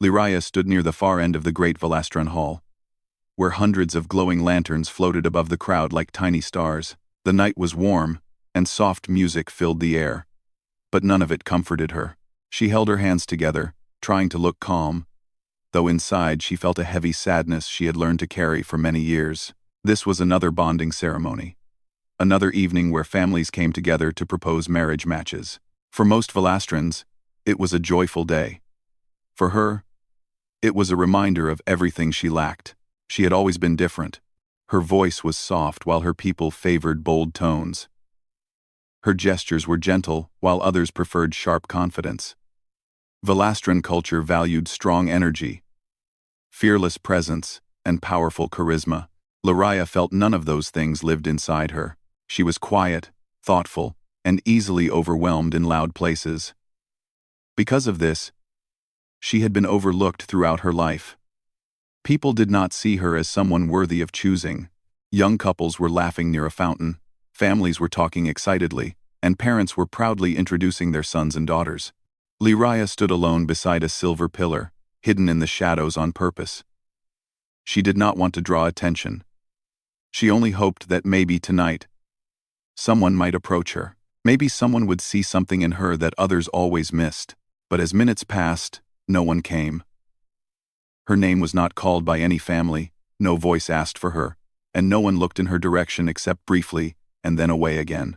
Lyraya stood near the far end of the great Velastron hall, where hundreds of glowing lanterns floated above the crowd like tiny stars. The night was warm, and soft music filled the air. But none of it comforted her. She held her hands together, trying to look calm, though inside she felt a heavy sadness she had learned to carry for many years. This was another bonding ceremony. Another evening where families came together to propose marriage matches. For most Velastrans, it was a joyful day. For her, it was a reminder of everything she lacked. She had always been different. Her voice was soft while her people favored bold tones. Her gestures were gentle while others preferred sharp confidence. Velastran culture valued strong energy, fearless presence, and powerful charisma. Lyraya felt none of those things lived inside her. She was quiet, thoughtful, and easily overwhelmed in loud places. Because of this, she had been overlooked throughout her life. People did not see her as someone worthy of choosing. Young couples were laughing near a fountain, families were talking excitedly, and parents were proudly introducing their sons and daughters. Lyraya stood alone beside a silver pillar, hidden in the shadows on purpose. She did not want to draw attention. She only hoped that maybe tonight, someone might approach her. Maybe someone would see something in her that others always missed. But as minutes passed, no one came. Her name was not called by any family, no voice asked for her, and no one looked in her direction except briefly, and then away again.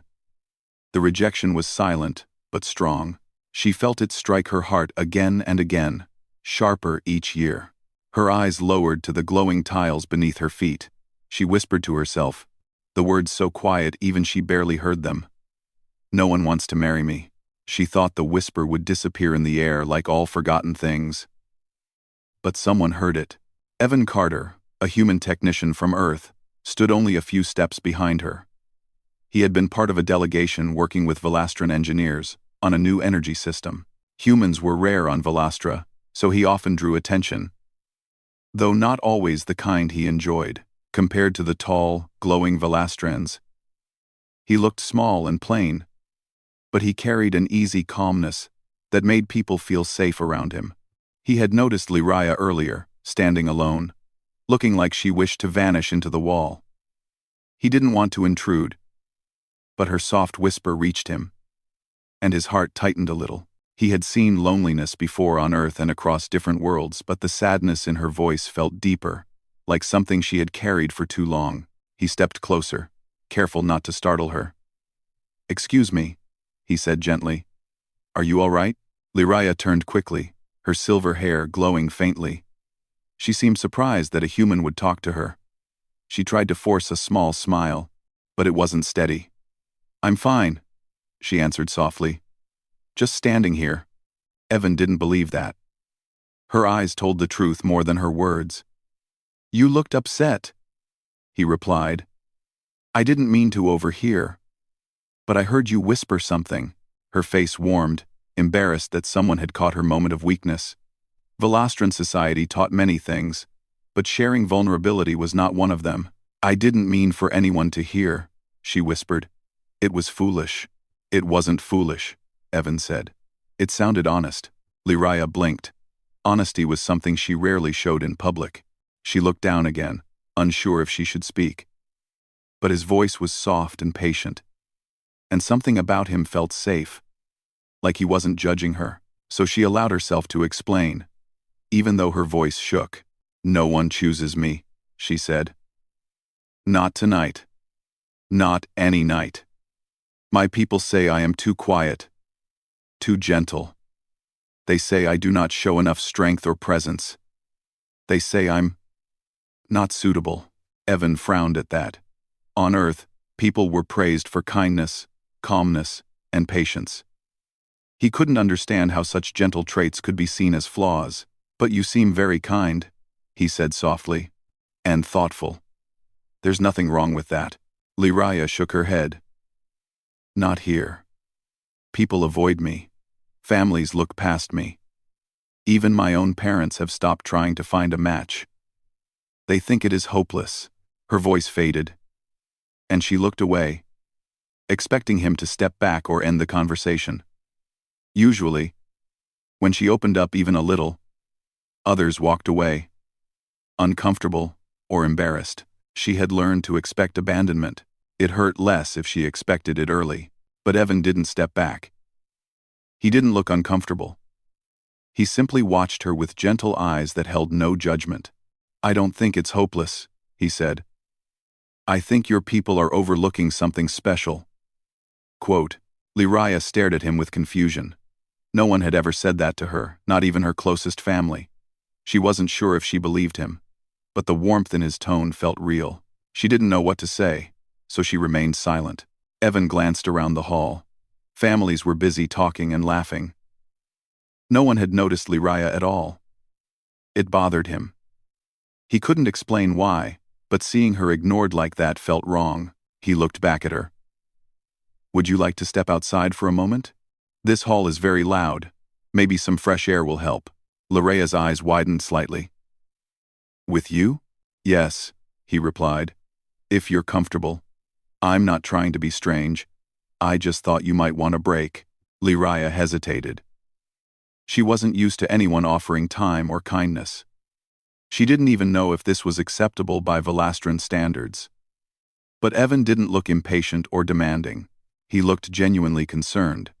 The rejection was silent, but strong. She felt it strike her heart again and again, sharper each year. Her eyes lowered to the glowing tiles beneath her feet. She whispered to herself, the words so quiet even she barely heard them. No one wants to marry me. She thought the whisper would disappear in the air like all forgotten things. But someone heard it. Evan Carter, a human technician from Earth, stood only a few steps behind her. He had been part of a delegation working with Velastran engineers on a new energy system. Humans were rare on Velastra, so he often drew attention, though not always the kind he enjoyed. Compared to the tall, glowing Velastrans, he looked small and plain, but he carried an easy calmness that made people feel safe around him. He had noticed Lyraya earlier, standing alone, looking like she wished to vanish into the wall. He didn't want to intrude, but her soft whisper reached him, and his heart tightened a little. He had seen loneliness before on Earth and across different worlds, but the sadness in her voice felt deeper, like something she had carried for too long. He stepped closer, careful not to startle her. "Excuse me," he said gently. "Are you all right?" Lyraya turned quickly, her silver hair glowing faintly. She seemed surprised that a human would talk to her. She tried to force a small smile, but it wasn't steady. "I'm fine," she answered softly. "Just standing here." Evan didn't believe that. Her eyes told the truth more than her words. "You looked upset," he replied. "I didn't mean to overhear, but I heard you whisper something." Her face warmed, embarrassed that someone had caught her moment of weakness. Velastran society taught many things, but sharing vulnerability was not one of them. "I didn't mean for anyone to hear," she whispered. "It was foolish." "It wasn't foolish," Evan said. "It sounded honest." Lyraya blinked. Honesty was something she rarely showed in public. She looked down again, unsure if she should speak. But his voice was soft and patient, and something about him felt safe, like he wasn't judging her. So she allowed herself to explain, even though her voice shook. "No one chooses me," she said. "Not tonight. Not any night. My people say I am too quiet, too gentle. They say I do not show enough strength or presence. They say I'm not suitable." Evan frowned at that. On Earth, people were praised for kindness, calmness, and patience. He couldn't understand how such gentle traits could be seen as flaws. "But you seem very kind," he said softly, "and thoughtful. There's nothing wrong with that." Lyraya shook her head. "Not here. People avoid me. Families look past me. Even my own parents have stopped trying to find a match. They think it is hopeless." Her voice faded, and she looked away, expecting him to step back or end the conversation. Usually, when she opened up even a little, Others walked away, uncomfortable or embarrassed. She had learned to expect abandonment. It hurt less if she expected it early. But Evan didn't step back. He didn't look uncomfortable. He simply watched her with gentle eyes that held no judgment. "I don't think it's hopeless," he said. "I think your people are overlooking something special." Quote. Lyraya stared at him with confusion. No one had ever said that to her, not even her closest family. She wasn't sure if she believed him, but the warmth in his tone felt real. She didn't know what to say, so she remained silent. Evan glanced around the hall. Families were busy talking and laughing. No one had noticed Lyraya at all. It bothered him. He couldn't explain why, but seeing her ignored like that felt wrong. He looked back at her. "Would you like to step outside for a moment? This hall is very loud. Maybe some fresh air will help." Lyraya's eyes widened slightly. "With you?" "Yes," he replied. "If you're comfortable. I'm not trying to be strange. I just thought you might want a break." Lyraya hesitated. She wasn't used to anyone offering time or kindness. She didn't even know if this was acceptable by Velastran standards. But Evan didn't look impatient or demanding. He looked genuinely concerned,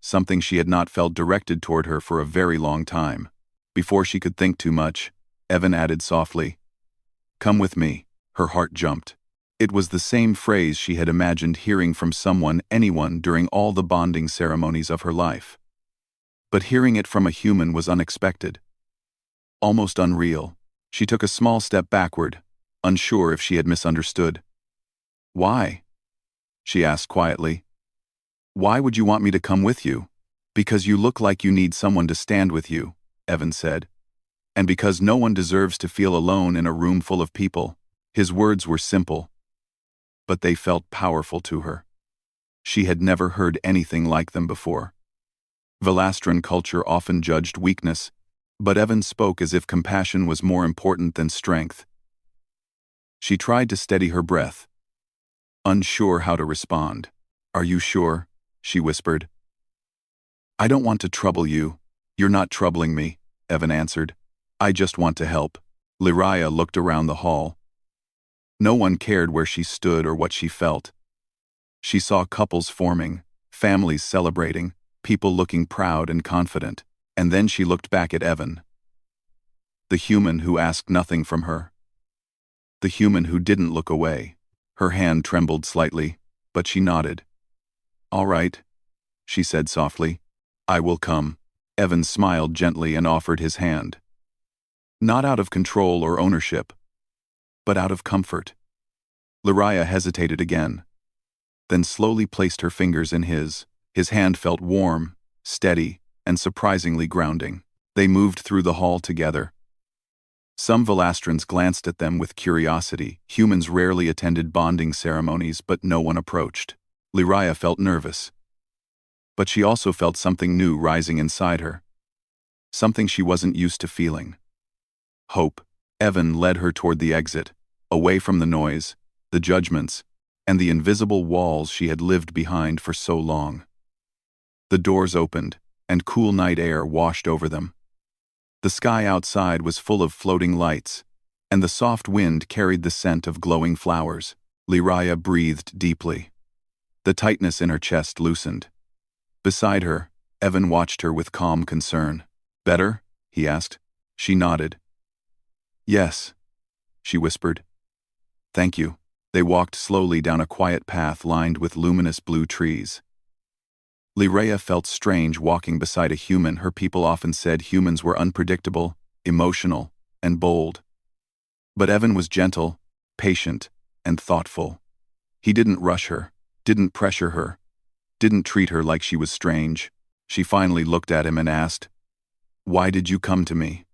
something she had not felt directed toward her for a very long time. Before she could think too much, Evan added softly, "Come with me." Her heart jumped. It was the same phrase she had imagined hearing from anyone during all the bonding ceremonies of her life. But hearing it from a human was unexpected. Almost unreal. She took a small step backward, unsure if she had misunderstood. "Why?" she asked quietly. "Why would you want me to come with you?" "Because you look like you need someone to stand with you," Evan said. "And because no one deserves to feel alone in a room full of people." His words were simple, but they felt powerful to her. She had never heard anything like them before. Velastran culture often judged weakness, but Evan spoke as if compassion was more important than strength. She tried to steady her breath, unsure how to respond. "Are you sure?" she whispered. "I don't want to trouble you." "You're not troubling me," Evan answered. "I just want to help." Lyraya looked around the hall. No one cared where she stood or what she felt. She saw couples forming, families celebrating, people looking proud and confident, and then she looked back at Evan. The human who asked nothing from her. The human who didn't look away. Her hand trembled slightly, but she nodded. "All right," she said softly. "I will come." Evan smiled gently and offered his hand. Not out of control or ownership, but out of comfort. Lyraya hesitated again, then slowly placed her fingers in his. His hand felt warm, steady, and surprisingly grounding. They moved through the hall together. Some Velastrans glanced at them with curiosity. Humans rarely attended bonding ceremonies, but no one approached. Lyraya felt nervous. But she also felt something new rising inside her. Something she wasn't used to feeling. Hope. Evan led her toward the exit, away from the noise, the judgments, and the invisible walls she had lived behind for so long. The doors opened, and cool night air washed over them. The sky outside was full of floating lights, and the soft wind carried the scent of glowing flowers. Lyraya breathed deeply. The tightness in her chest loosened. Beside her, Evan watched her with calm concern. "Better?" he asked. She nodded. "Yes," she whispered. "Thank you." They walked slowly down a quiet path lined with luminous blue trees. Lyraya felt strange walking beside a human. Her people often said humans were unpredictable, emotional, and bold. But Evan was gentle, patient, and thoughtful. He didn't rush her, didn't pressure her, didn't treat her like she was strange. She finally looked at him and asked, "Why did you come to me?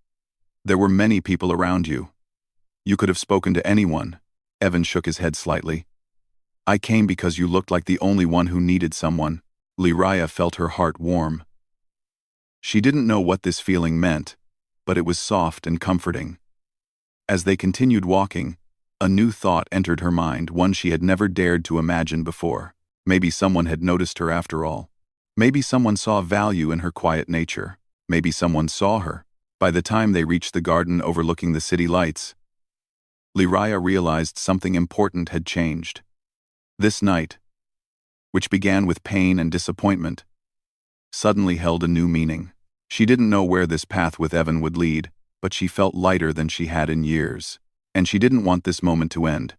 There were many people around you. You could have spoken to anyone." Evan shook his head slightly. "I came because you looked like the only one who needed someone." Lyraya felt her heart warm. She didn't know what this feeling meant, but it was soft and comforting. As they continued walking, a new thought entered her mind, one she had never dared to imagine before. Maybe someone had noticed her after all. Maybe someone saw value in her quiet nature. Maybe someone saw her, By the time they reached the garden overlooking the city lights, Lyraya realized something important had changed. This night, which began with pain and disappointment, suddenly held a new meaning. She didn't know where this path with Evan would lead, but she felt lighter than she had in years, and she didn't want this moment to end.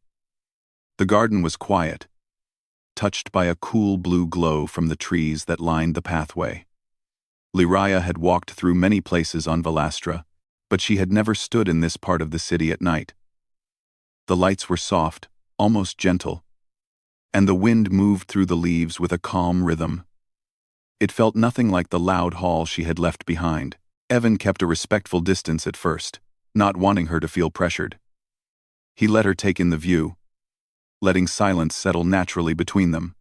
The garden was quiet, touched by a cool blue glow from the trees that lined the pathway. Lyraya had walked through many places on Velastra, but she had never stood in this part of the city at night. The lights were soft, almost gentle, and the wind moved through the leaves with a calm rhythm. It felt nothing like the loud hall she had left behind. Evan kept a respectful distance at first, not wanting her to feel pressured. He let her take in the view, letting silence settle naturally between them.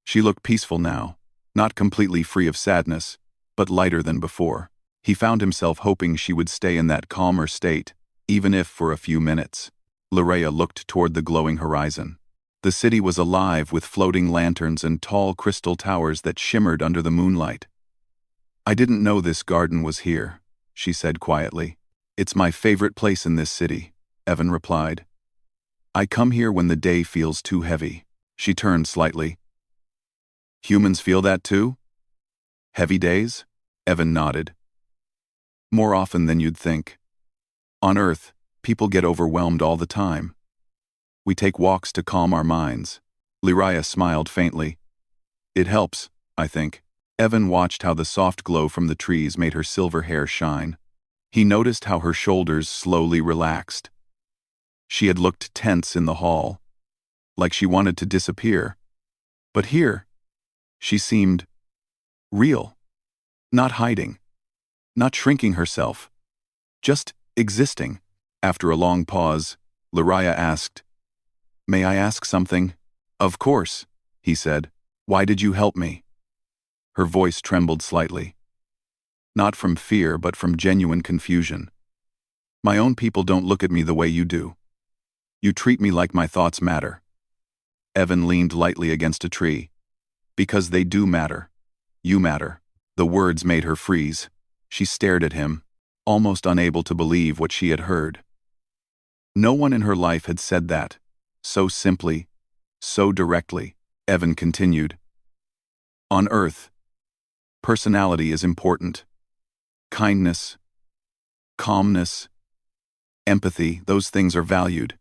She looked peaceful now, not completely free of sadness, but lighter than before. He found himself hoping she would stay in that calmer state, even if for a few minutes. Lyraya looked toward the glowing horizon. The city was alive with floating lanterns and tall crystal towers that shimmered under the moonlight. "I didn't know this garden was here," she said quietly. "It's my favorite place in this city," Evan replied. "I come here when the day feels too heavy." She turned slightly. "Humans feel that too? Heavy days?" Evan nodded. "More often than you'd think. On Earth, people get overwhelmed all the time. We take walks to calm our minds." Lyraya smiled faintly. "It helps, I think." Evan watched how the soft glow from the trees made her silver hair shine. He noticed how her shoulders slowly relaxed. She had looked tense in the hall, like she wanted to disappear. But here, she seemed real, not hiding, not shrinking herself, just existing. After a long pause, Lyraya asked, "May I ask something?" "Of course," he said. "Why did you help me?" Her voice trembled slightly. Not from fear, but from genuine confusion. "My own people don't look at me the way you do. You treat me like my thoughts matter." Evan leaned lightly against a tree. "Because they do matter. You matter." The words made her freeze. She stared at him, almost unable to believe what she had heard. No one in her life had said that, so simply, so directly. Evan continued. "On Earth, personality is important. Kindness, calmness, empathy, those things are valued.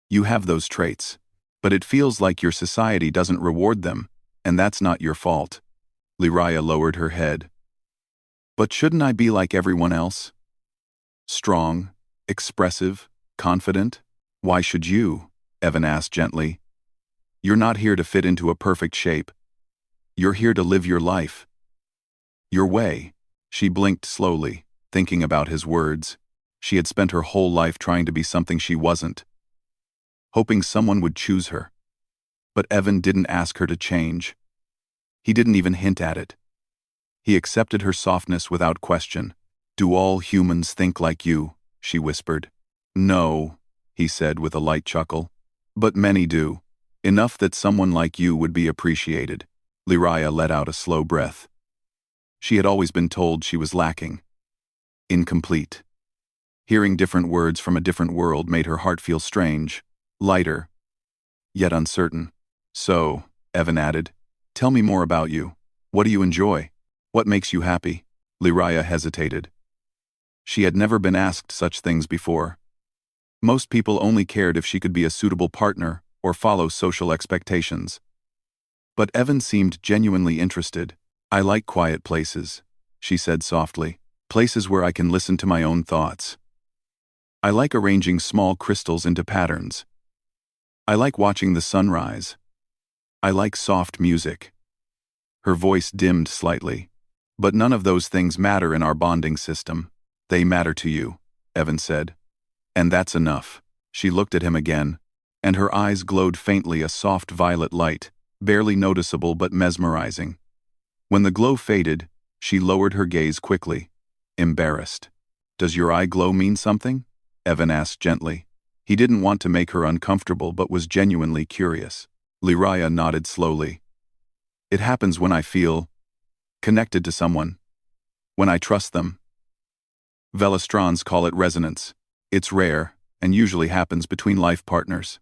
You have those traits, but it feels like your society doesn't reward them, and that's not your fault." Lyraya lowered her head. "But shouldn't I be like everyone else? Strong, expressive, confident? Why should you?" Evan asked gently. "You're not here to fit into a perfect shape. You're here to live your life. Your way." She blinked slowly, thinking about his words. She had spent her whole life trying to be something she wasn't, hoping someone would choose her. But Evan didn't ask her to change. He didn't even hint at it. He accepted her softness without question. "Do all humans think like you?" she whispered. "No," he said with a light chuckle. "But many do. Enough that someone like you would be appreciated." Lyraya let out a slow breath. She had always been told she was lacking, incomplete. Hearing different words from a different world made her heart feel strange, lighter, yet uncertain. "So," Evan added, "tell me more about you. What do you enjoy? What makes you happy?" Lyraya hesitated. She had never been asked such things before. Most people only cared if she could be a suitable partner or follow social expectations. But Evan seemed genuinely interested. "I like quiet places," she said softly. "Places where I can listen to my own thoughts. I like arranging small crystals into patterns. I like watching the sunrise. I like soft music." Her voice dimmed slightly. "But none of those things matter in our bonding system. They matter to you," Evan said. "And that's enough." She looked at him again, and her eyes glowed faintly, a soft violet light, barely noticeable but mesmerizing. When the glow faded, she lowered her gaze quickly, embarrassed. "Does your eye glow mean something?" Evan asked gently. He didn't want to make her uncomfortable but was genuinely curious. Lyraya nodded slowly. "It happens when I feel connected to someone, when I trust them." Velastrons call it resonance. It's rare, and usually happens between life partners.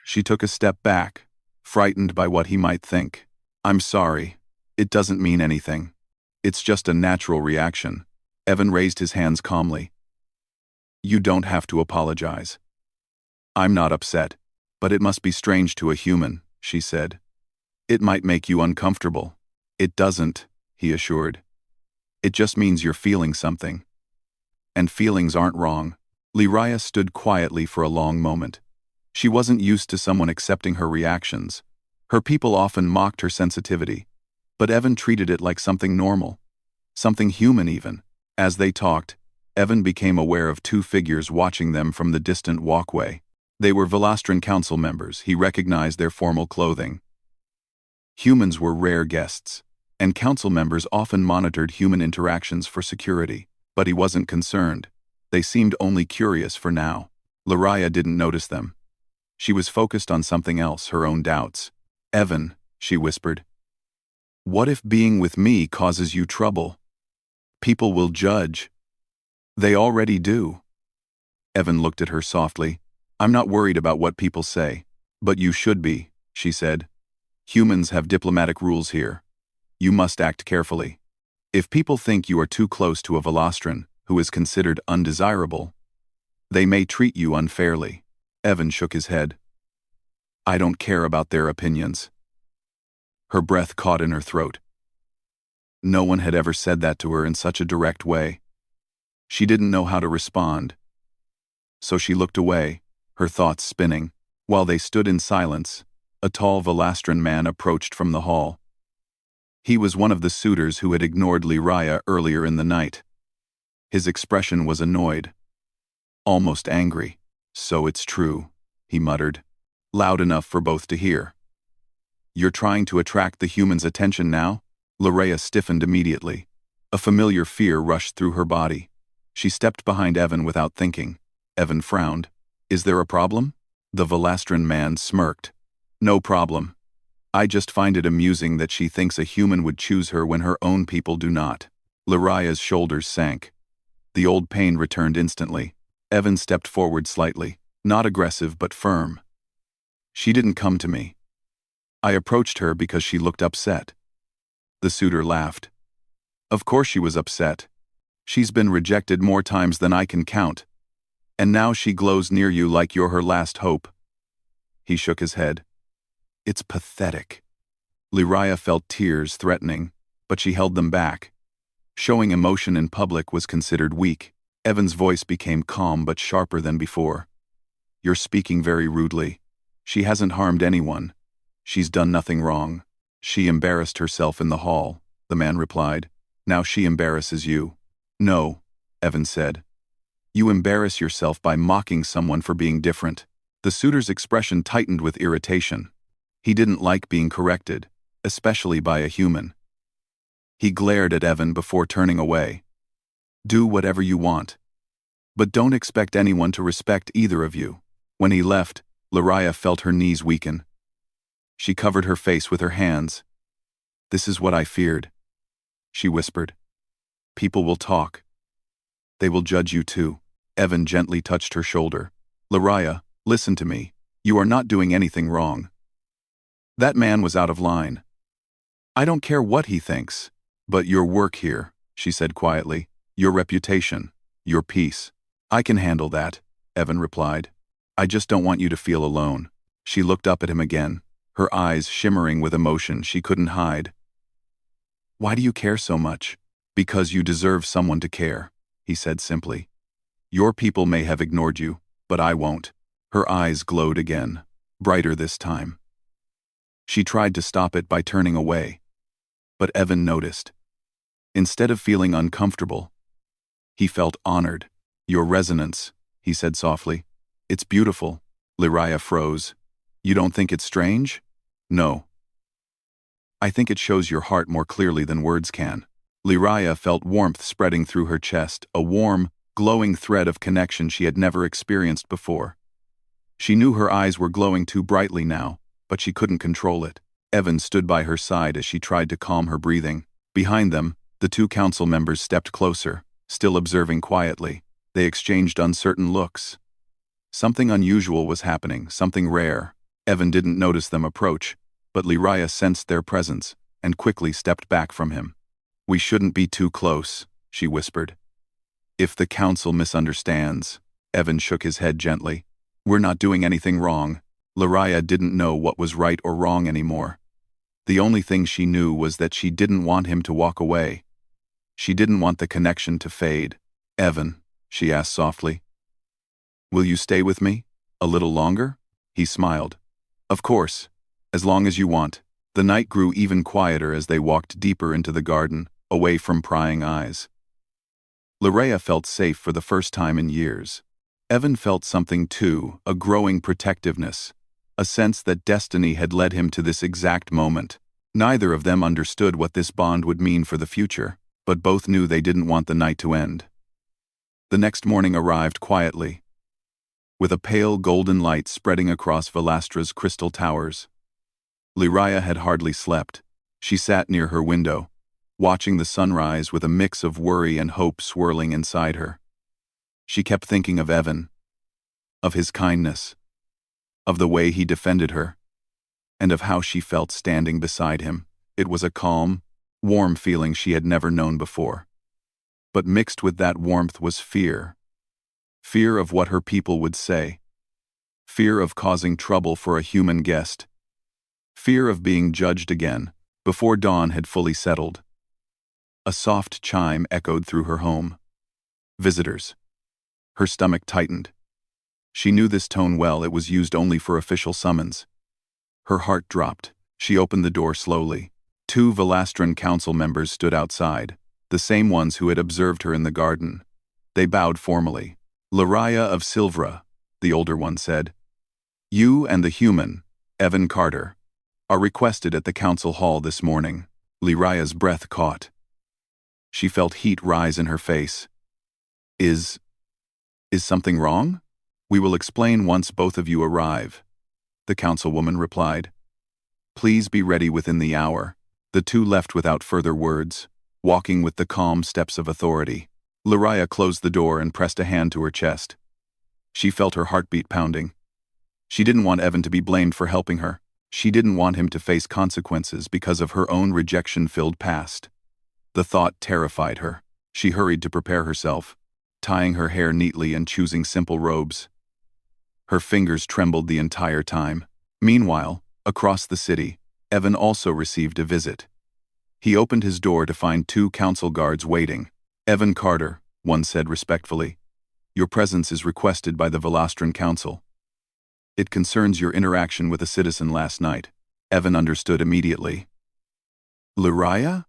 She took a step back, frightened by what he might think. I'm sorry. It doesn't mean anything. It's just a natural reaction. Evan raised his hands calmly. You don't have to apologize. I'm not upset, but it must be strange to a human, she said. It might make you uncomfortable. It doesn't, he assured. It just means you're feeling something. And feelings aren't wrong. Lyraya stood quietly for a long moment. She wasn't used to someone accepting her reactions. Her people often mocked her sensitivity, but Evan treated it like something normal, something human even. As they talked, Evan became aware of two figures watching them from the distant walkway. They were Velastran council members. He recognized their formal clothing. Humans were rare guests, and council members often monitored human interactions for security, but he wasn't concerned. They seemed only curious for now. Lyraya didn't notice them. She was focused on something else, her own doubts. Evan, she whispered. What if being with me causes you trouble? People will judge. They already do. Evan looked at her softly. I'm not worried about what people say. But you should be, she said. Humans have diplomatic rules here. You must act carefully. If people think you are too close to a Velastran who is considered undesirable, they may treat you unfairly. Evan shook his head. I don't care about their opinions. Her breath caught in her throat. No one had ever said that to her in such a direct way. She didn't know how to respond. So she looked away, her thoughts spinning. While they stood in silence, a tall Velastran man approached from the hall. He was one of the suitors who had ignored Lyraya earlier in the night. His expression was annoyed, almost angry. So it's true, he muttered, loud enough for both to hear. You're trying to attract the human's attention now? Lyraya stiffened immediately. A familiar fear rushed through her body. She stepped behind Evan without thinking. Evan frowned. Is there a problem? The Velastran man smirked. No problem. I just find it amusing that she thinks a human would choose her when her own people do not. Lyraya's shoulders sank. The old pain returned instantly. Evan stepped forward slightly, not aggressive but firm. She didn't come to me. I approached her because she looked upset. The suitor laughed. Of course she was upset. She's been rejected more times than I can count. And now she glows near you like you're her last hope. He shook his head. It's pathetic. Lyraya felt tears threatening, but she held them back. Showing emotion in public was considered weak. Evan's voice became calm but sharper than before. You're speaking very rudely. She hasn't harmed anyone. She's done nothing wrong. She embarrassed herself in the hall, the man replied. Now she embarrasses you. No, Evan said. You embarrass yourself by mocking someone for being different. The suitor's expression tightened with irritation. He didn't like being corrected, especially by a human. He glared at Evan before turning away. Do whatever you want. But don't expect anyone to respect either of you. When he left, Lyraya felt her knees weaken. She covered her face with her hands. This is what I feared, she whispered. People will talk. They will judge you too. Evan gently touched her shoulder. Lyraya, listen to me. You are not doing anything wrong. That man was out of line. I don't care what he thinks. But your work here, she said quietly. Your reputation. Your peace. I can handle that, Evan replied. I just don't want you to feel alone. She looked up at him again, her eyes shimmering with emotion she couldn't hide. Why do you care so much? Because you deserve someone to care, he said simply. Your people may have ignored you, but I won't. Her eyes glowed again, brighter this time. She tried to stop it by turning away. But Evan noticed. Instead of feeling uncomfortable, he felt honored. Your resonance, he said softly. It's beautiful. Lyraya froze. You don't think it's strange? No. I think it shows your heart more clearly than words can. Lyraya felt warmth spreading through her chest, a warm, glowing thread of connection she had never experienced before. She knew her eyes were glowing too brightly now, but she couldn't control it. Evan stood by her side as she tried to calm her breathing. Behind them, the two council members stepped closer. Still observing quietly, they exchanged uncertain looks. Something unusual was happening, something rare. Evan didn't notice them approach, but Lyraya sensed their presence and quickly stepped back from him. "We shouldn't be too close," she whispered. "If the council misunderstands." Evan shook his head gently. "We're not doing anything wrong." Lyraya didn't know what was right or wrong anymore. The only thing she knew was that she didn't want him to walk away. She didn't want the connection to fade. "Evan," she asked softly, "will you stay with me? A little longer?" He smiled. "Of course, as long as you want." The night grew even quieter as they walked deeper into the garden, away from prying eyes. Lyraya felt safe for the first time in years. Evan felt something too, a growing protectiveness, a sense that destiny had led him to this exact moment. Neither of them understood what this bond would mean for the future, but both knew they didn't want the night to end. The next morning arrived quietly, with a pale golden light spreading across Valastra's crystal towers. Lyraya had hardly slept. She sat near her window, watching the sunrise with a mix of worry and hope swirling inside her. She kept thinking of Evan, of his kindness, of the way he defended her, and of how she felt standing beside him. It was a calm, warm feeling she had never known before. But mixed with that warmth was fear. Fear of what her people would say. Fear of causing trouble for a human guest. Fear of being judged again, before dawn had fully settled. A soft chime echoed through her home. Visitors. Her stomach tightened. She knew this tone well, it was used only for official summons. Her heart dropped. She opened the door slowly. 2 Velastran council members stood outside, the same ones who had observed her in the garden. They bowed formally. "Lyraya of Silvra," the older one said. "You and the human, Evan Carter, are requested at the council hall this morning." Lyraya's breath caught. She felt heat rise in her face. Is something wrong? "We will explain once both of you arrive," the councilwoman replied. "Please be ready within the hour." The 2 left without further words, walking with the calm steps of authority. Lyraya closed the door and pressed a hand to her chest. She felt her heartbeat pounding. She didn't want Evan to be blamed for helping her. She didn't want him to face consequences because of her own rejection-filled past. The thought terrified her. She hurried to prepare herself, tying her hair neatly and choosing simple robes. Her fingers trembled the entire time. Meanwhile, across the city, Evan also received a visit. He opened his door to find 2 council guards waiting. "Evan Carter," one said respectfully, "your presence is requested by the Velastran Council. It concerns your interaction with a citizen last night." Evan understood immediately. "Lyraya?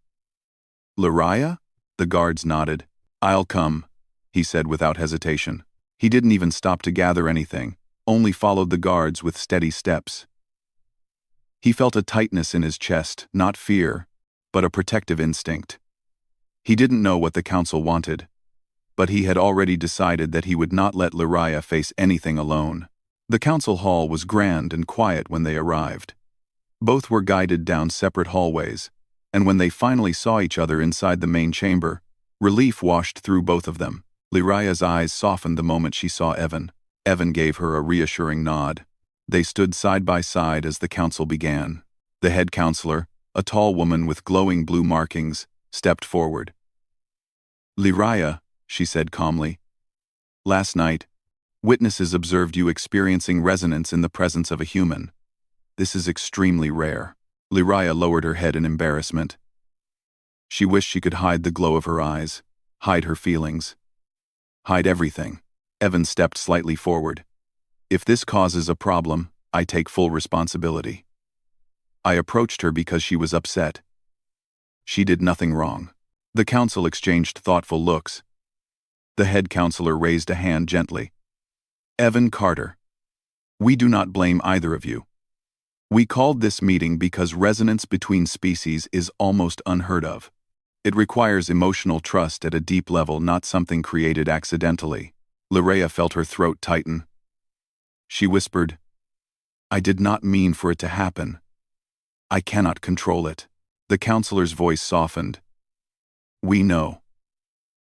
Lyraya?" The guards nodded. "I'll come," he said without hesitation. He didn't even stop to gather anything, only followed the guards with steady steps. He felt a tightness in his chest, not fear, but a protective instinct. He didn't know what the council wanted, but he had already decided that he would not let Lyraya face anything alone. The council hall was grand and quiet when they arrived. Both were guided down separate hallways, and when they finally saw each other inside the main chamber, relief washed through both of them. Lyraya's eyes softened the moment she saw Evan. Evan gave her a reassuring nod. They stood side by side as the council began. The head counselor, a tall woman with glowing blue markings, stepped forward. "Lyraya," she said calmly, "last night, witnesses observed you experiencing resonance in the presence of a human. This is extremely rare." Lyraya lowered her head in embarrassment. She wished she could hide the glow of her eyes, hide her feelings, hide everything. Evan stepped slightly forward. "If this causes a problem, I take full responsibility." I approached her because she was upset. She did nothing wrong. The council exchanged thoughtful looks. The head counselor raised a hand gently. "Evan Carter, we do not blame either of you. We called this meeting because resonance between species is almost unheard of. It requires emotional trust at a deep level, not something created accidentally." Lyraya felt her throat tighten. She whispered, "I did not mean for it to happen. I cannot control it." The counselor's voice softened. "We know."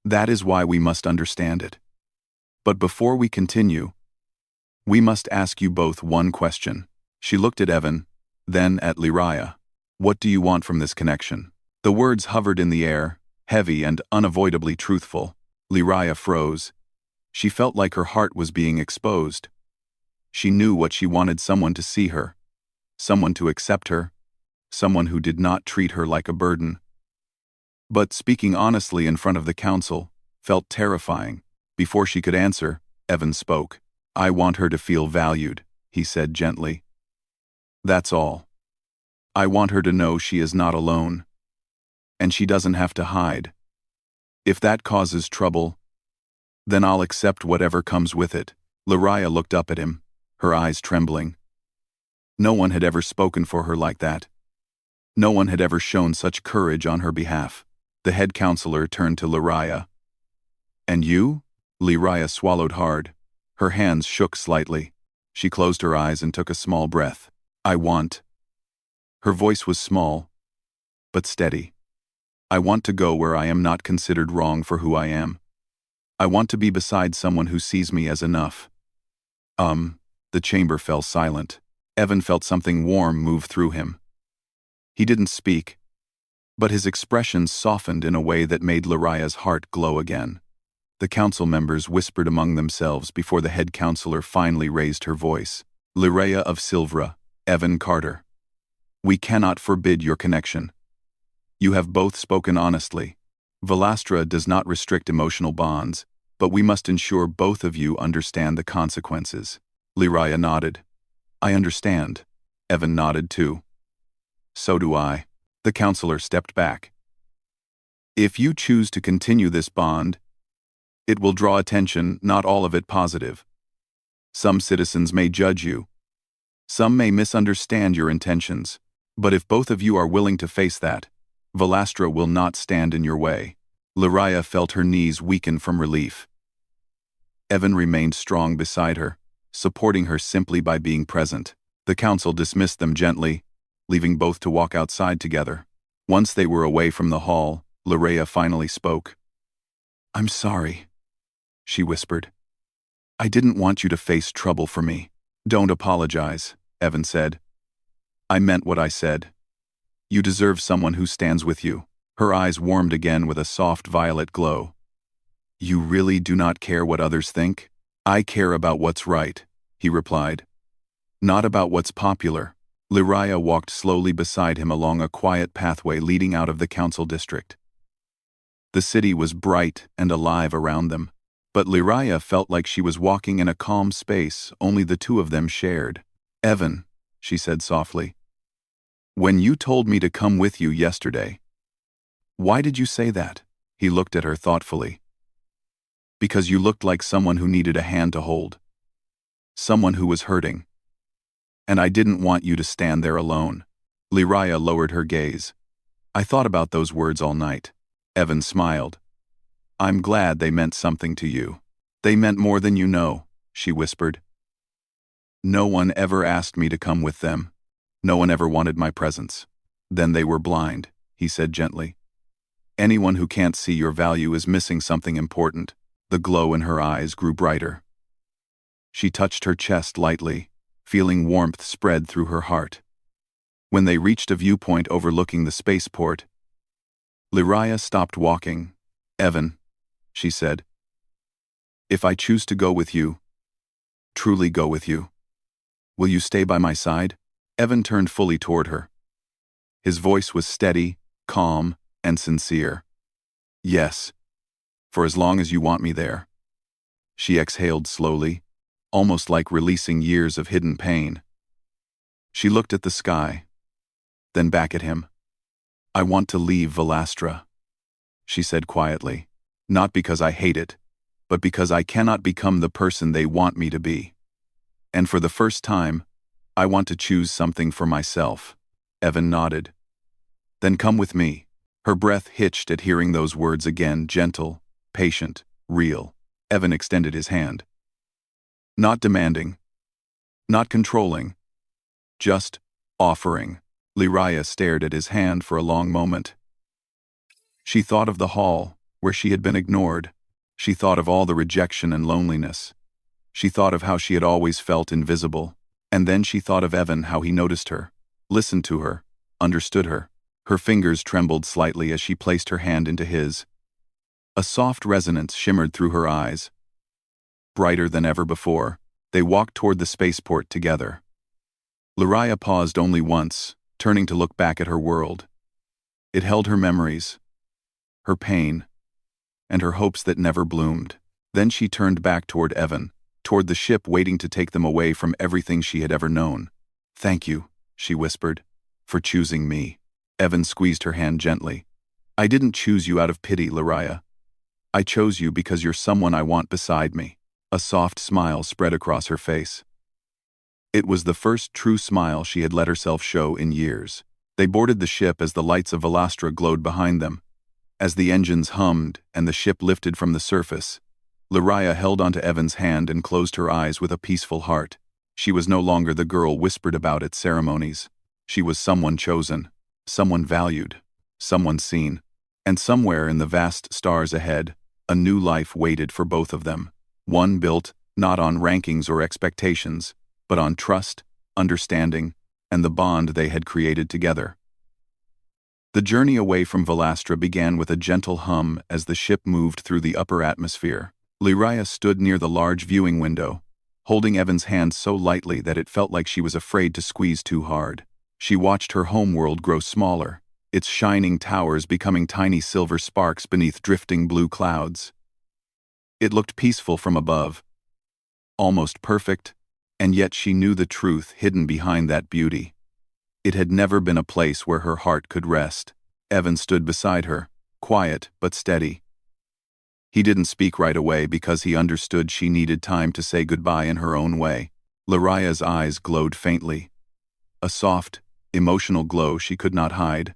That is why we must understand it. But before we continue, we must ask you both one question. She looked at Evan, then at Lyria. What do you want from this connection? The words hovered in the air, heavy and unavoidably truthful. Lyria froze. She felt like her heart was being exposed. She knew what she wanted: someone to see her, someone to accept her, someone who did not treat her like a burden. But speaking honestly in front of the council felt terrifying. Before she could answer, Evan spoke. I want her to feel valued, he said gently. That's all. I want her to know she is not alone. And she doesn't have to hide. If that causes trouble, then I'll accept whatever comes with it. Lyria looked up at him, her eyes trembling. No one had ever spoken for her like that. No one had ever shown such courage on her behalf. The head counselor turned to Lyria. And you? Lyria swallowed hard. Her hands shook slightly. She closed her eyes and took a small breath. I want. Her voice was small, but steady. I want to go where I am not considered wrong for who I am. I want to be beside someone who sees me as enough. The chamber fell silent. Evan felt something warm move through him. He didn't speak, but his expression softened in a way that made Lyria's heart glow again. The council members whispered among themselves before the head counselor finally raised her voice. Lyria of Silvra, Evan Carter. We cannot forbid your connection. You have both spoken honestly. Velastra does not restrict emotional bonds, but we must ensure both of you understand the consequences. Lyria nodded. I understand. Evan nodded too. So do I. The counselor stepped back. If you choose to continue this bond, it will draw attention, not all of it positive. Some citizens may judge you. Some may misunderstand your intentions. But if both of you are willing to face that, Velastra will not stand in your way. Lyria felt her knees weaken from relief. Evan remained strong beside her, supporting her simply by being present. The council dismissed them gently, leaving both to walk outside together. Once they were away from the hall, Lyria finally spoke. I'm sorry, she whispered. I didn't want you to face trouble for me. Don't apologize, Evan said. I meant what I said. You deserve someone who stands with you. Her eyes warmed again with a soft violet glow. You really do not care what others think? I care about what's right, he replied. Not about what's popular. Lyria walked slowly beside him along a quiet pathway leading out of the council district. The city was bright and alive around them, but Lyria felt like she was walking in a calm space only the two of them shared. Evan, she said softly, when you told me to come with you yesterday, why did you say that? He looked at her thoughtfully. Because you looked like someone who needed a hand to hold. Someone who was hurting. And I didn't want you to stand there alone. Lyria lowered her gaze. I thought about those words all night. Evan smiled. I'm glad they meant something to you. They meant more than you know, she whispered. No one ever asked me to come with them. No one ever wanted my presence. Then they were blind, he said gently. Anyone who can't see your value is missing something important. The glow in her eyes grew brighter. She touched her chest lightly, feeling warmth spread through her heart. When they reached a viewpoint overlooking the spaceport, Lyria stopped walking. Evan, she said, if I choose to go with you, truly go with you, will you stay by my side? Evan turned fully toward her. His voice was steady, calm, and sincere. Yes, for as long as you want me there. She exhaled slowly, almost like releasing years of hidden pain. She looked at the sky, then back at him. I want to leave Velastra, she said quietly, not because I hate it, but because I cannot become the person they want me to be. And for the first time, I want to choose something for myself. Evan nodded. Then come with me. Her breath hitched at hearing those words again, gentle, patient, real. Evan extended his hand. Not demanding, not controlling, just offering. Lyria stared at his hand for a long moment. She thought of the hall, where she had been ignored. She thought of all the rejection and loneliness. She thought of how she had always felt invisible. And then she thought of Evan, how he noticed her, listened to her, understood her. Her fingers trembled slightly as she placed her hand into his. A soft resonance shimmered through her eyes. Brighter than ever before, they walked toward the spaceport together. Lariah paused only once, turning to look back at her world. It held her memories, her pain, and her hopes that never bloomed. Then she turned back toward Evan, toward the ship waiting to take them away from everything she had ever known. "Thank you," she whispered, "for choosing me." Evan squeezed her hand gently. "I didn't choose you out of pity, Lariah. I chose you because you're someone I want beside me." A soft smile spread across her face. It was the first true smile she had let herself show in years. They boarded the ship as the lights of Velastra glowed behind them. As the engines hummed and the ship lifted from the surface, Lariah held onto Evan's hand and closed her eyes with a peaceful heart. She was no longer the girl whispered about at ceremonies. She was someone chosen, someone valued, someone seen. And somewhere in the vast stars ahead, a new life waited for both of them. One built not on rankings or expectations, but on trust, understanding, and the bond they had created together. The journey away from Velastra began with a gentle hum as the ship moved through the upper atmosphere. Lariah stood near the large viewing window, holding Evan's hand so lightly that it felt like she was afraid to squeeze too hard. She watched her homeworld grow smaller, its shining towers becoming tiny silver sparks beneath drifting blue clouds. It looked peaceful from above, almost perfect, and yet she knew the truth hidden behind that beauty. It had never been a place where her heart could rest. Evan stood beside her, quiet but steady. He didn't speak right away because he understood she needed time to say goodbye in her own way. Lariah's eyes glowed faintly, a soft, emotional glow she could not hide.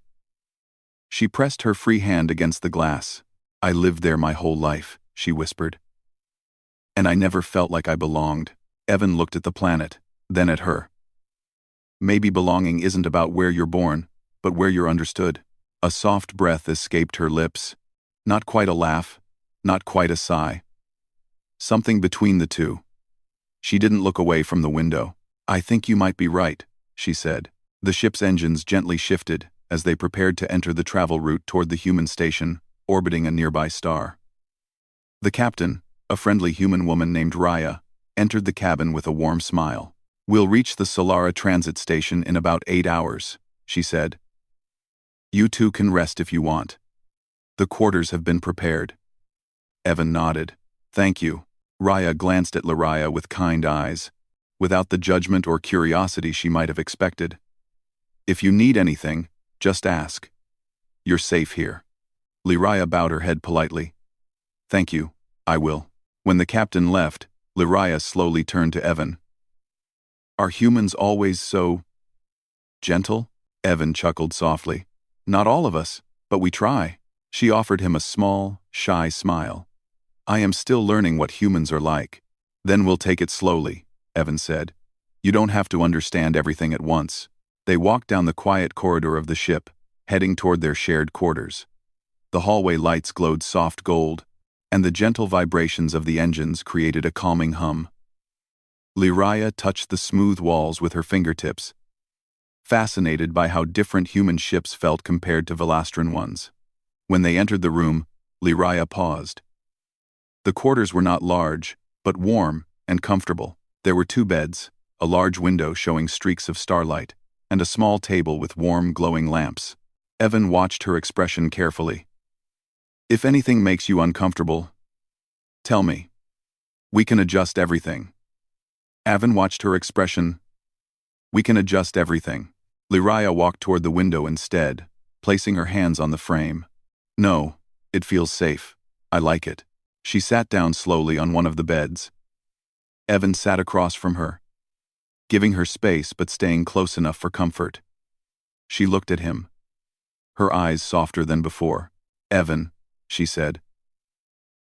She pressed her free hand against the glass. "I lived there my whole life," she whispered. "And I never felt like I belonged." Evan looked at the planet, then at her. "Maybe belonging isn't about where you're born, but where you're understood." A soft breath escaped her lips. Not quite a laugh, not quite a sigh. Something between the two. She didn't look away from the window. "I think you might be right," she said. The ship's engines gently shifted as they prepared to enter the travel route toward the human station, orbiting a nearby star. The captain, a friendly human woman named Raya, entered the cabin with a warm smile. "We'll reach the Solara transit station in about 8 hours," she said. "You two can rest if you want. The quarters have been prepared." Evan nodded. "Thank you." Raya glanced at Lariah with kind eyes, without the judgment or curiosity she might have expected. "If you need anything, just ask. You're safe here." Lariah bowed her head politely. "Thank you, I will." When the captain left, Lariah slowly turned to Evan. "Are humans always so gentle?" Evan chuckled softly. "Not all of us, but we try." She offered him a small, shy smile. "I am still learning what humans are like." "Then we'll take it slowly," Evan said. "You don't have to understand everything at once." They walked down the quiet corridor of the ship, heading toward their shared quarters. The hallway lights glowed soft gold, and the gentle vibrations of the engines created a calming hum. Lariah touched the smooth walls with her fingertips, fascinated by how different human ships felt compared to Velastran ones. When they entered the room, Lariah paused. The quarters were not large, but warm and comfortable. There were 2 beds, a large window showing streaks of starlight, and a small table with warm, glowing lamps. Evan watched her expression carefully. "If anything makes you uncomfortable, tell me. We can adjust everything." Evan watched her expression. "We can adjust everything." Lariah walked toward the window instead, placing her hands on the frame. "No, it feels safe. I like it." She sat down slowly on one of the beds. Evan sat across from her, giving her space but staying close enough for comfort. She looked at him, her eyes softer than before. "Evan," she said,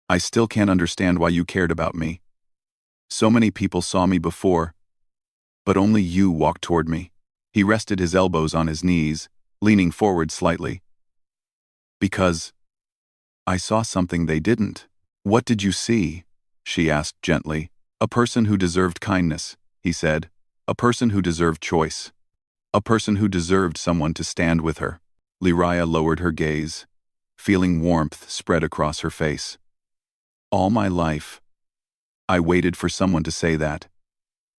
"I still can't understand why you cared about me. So many people saw me before, but only you walked toward me." He rested his elbows on his knees, leaning forward slightly. "Because I saw something they didn't. What did you see? She asked gently. A person who deserved kindness, he said. A person who deserved choice. A person who deserved someone to stand with her. Lyraya lowered her gaze, feeling warmth spread across her face. All my life, I waited for someone to say that.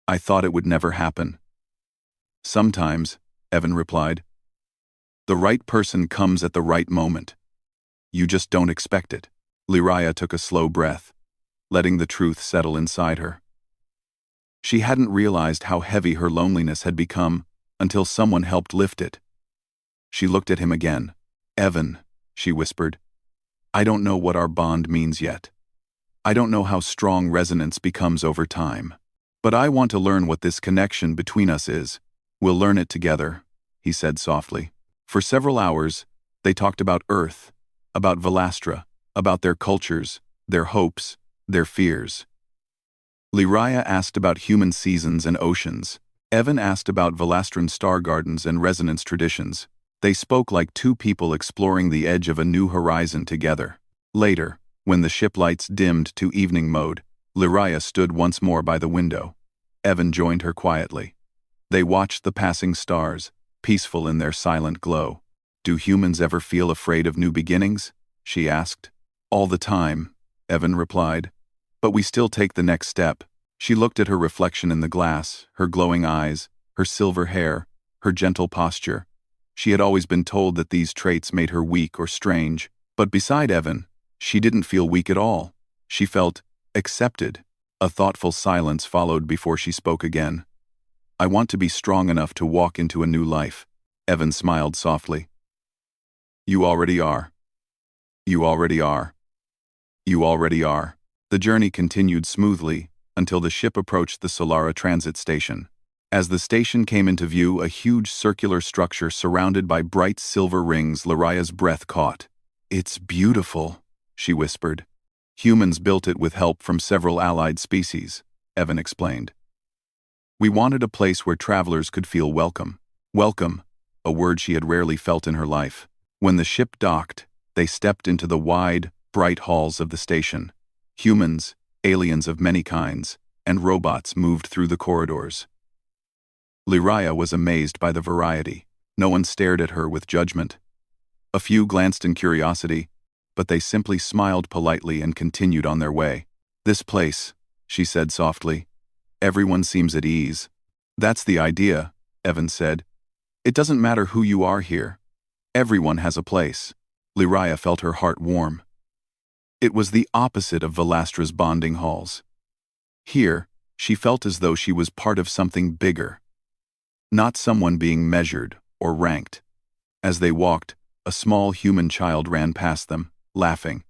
I thought it would never happen. Sometimes, Evan replied. The right person comes at the right moment. You just don't expect it. Lyraya took a slow breath, letting the truth settle inside her. She hadn't realized how heavy her loneliness had become until someone helped lift it. She looked at him again. Evan, she whispered, I don't know what our bond means yet. I don't know how strong resonance becomes over time. But I want to learn what this connection between us is. We'll learn it together, he said softly. For several hours, they talked about Earth, about Velastra, about their cultures, their hopes, their fears. Lyraya asked about human seasons and oceans. Evan asked about Velastran star gardens and resonance traditions. They spoke like two people exploring the edge of a new horizon together. Later, when the ship lights dimmed to evening mode, Lyraya stood once more by the window. Evan joined her quietly. They watched the passing stars, peaceful in their silent glow. Do humans ever feel afraid of new beginnings? She asked. All the time, Evan replied. But we still take the next step. She looked at her reflection in the glass, her glowing eyes, her silver hair, her gentle posture. She had always been told that these traits made her weak or strange, but beside Evan, she didn't feel weak at all. She felt accepted. A thoughtful silence followed before she spoke again. I want to be strong enough to walk into a new life. Evan smiled softly. You already are. You already are. You already are. The journey continued smoothly until the ship approached the Solara transit station. As the station came into view, a huge circular structure surrounded by bright silver rings, Lyraya's breath caught. It's beautiful, she whispered. Humans built it with help from several allied species, Evan explained. We wanted a place where travelers could feel welcome. Welcome, a word she had rarely felt in her life. When the ship docked, they stepped into the wide, bright halls of the station. Humans, aliens of many kinds, and robots moved through the corridors. Lyraya was amazed by the variety. No one stared at her with judgment. A few glanced in curiosity, but they simply smiled politely and continued on their way. This place, she said softly. Everyone seems at ease. That's the idea, Evan said. It doesn't matter who you are here. Everyone has a place. Lyraya felt her heart warm. It was the opposite of Velastra's bonding halls. Here, she felt as though she was part of something bigger. Not someone being measured or ranked. As they walked, a small human child ran past them, laughing.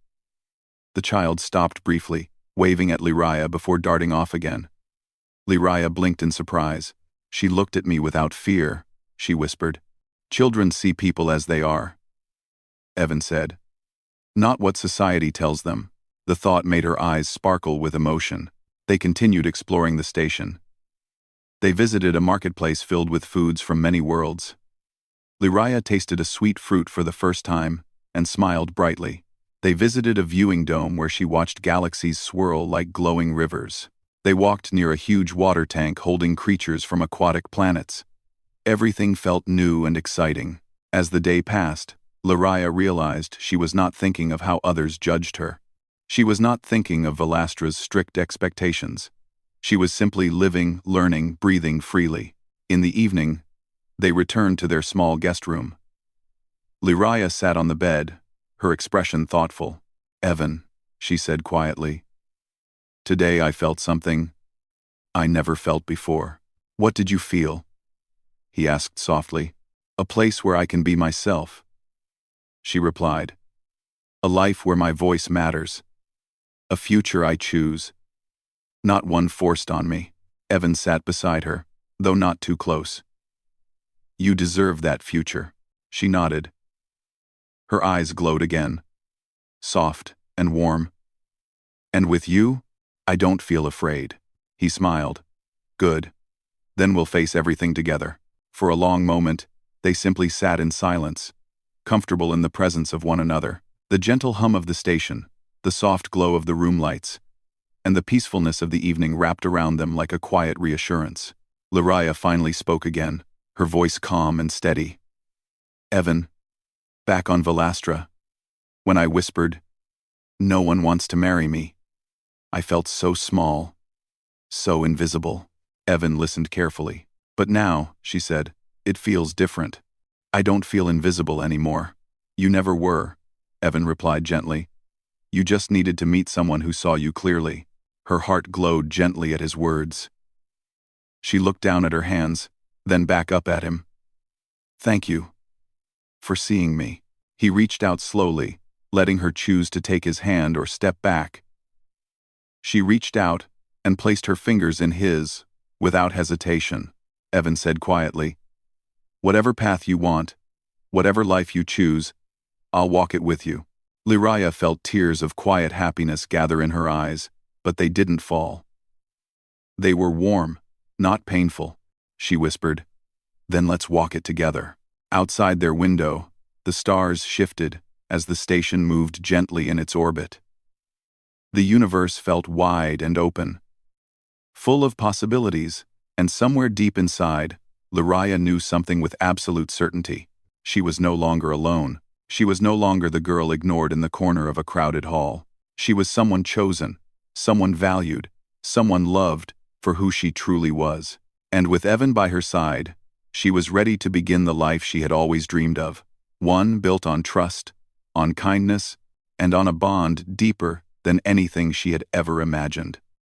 The child stopped briefly, waving at Lyraya before darting off again. Lyraya blinked in surprise. She looked at me without fear, she whispered. Children see people as they are, Evan said. Not what society tells them. The thought made her eyes sparkle with emotion. They continued exploring the station. They visited a marketplace filled with foods from many worlds. Lyraya tasted a sweet fruit for the first time and smiled brightly. They visited a viewing dome where she watched galaxies swirl like glowing rivers. They walked near a huge water tank holding creatures from aquatic planets. Everything felt new and exciting. As the day passed, Lyraya realized she was not thinking of how others judged her. She was not thinking of Velastra's strict expectations. She was simply living, learning, breathing freely. In the evening, they returned to their small guest room. Lyraya sat on the bed, her expression thoughtful. Evan, she said quietly. Today I felt something I never felt before. What did you feel? He asked softly. A place where I can be myself, she replied. A life where my voice matters. A future I choose. Not one forced on me. Evan sat beside her, though not too close. You deserve that future, she nodded. Her eyes glowed again, soft and warm. And with you, I don't feel afraid. He smiled. Good. Then we'll face everything together. For a long moment, they simply sat in silence, comfortable in the presence of one another. The gentle hum of the station, the soft glow of the room lights, and the peacefulness of the evening wrapped around them like a quiet reassurance. Lariah finally spoke again, her voice calm and steady. "Evan, back on Velastra, when I whispered, 'No one wants to marry me,' I felt so small, so invisible." Evan listened carefully. "But now," she said, "it feels different. I don't feel invisible anymore." "You never were," Evan replied gently. "You just needed to meet someone who saw you clearly." Her heart glowed gently at his words. She looked down at her hands, then back up at him. "Thank you for seeing me." He reached out slowly, letting her choose to take his hand or step back. She reached out and placed her fingers in his, without hesitation. Evan said quietly, "Whatever path you want, whatever life you choose, I'll walk it with you." Lariah felt tears of quiet happiness gather in her eyes, but they didn't fall. They were warm, not painful. She whispered, "Then let's walk it together." Outside their window, the stars shifted as the station moved gently in its orbit. The universe felt wide and open, full of possibilities, and somewhere deep inside, Lariah knew something with absolute certainty. She was no longer alone. She was no longer the girl ignored in the corner of a crowded hall. She was someone chosen, someone valued, someone loved for who she truly was. And with Evan by her side, she was ready to begin the life she had always dreamed of. One built on trust, on kindness, and on a bond deeper than anything she had ever imagined.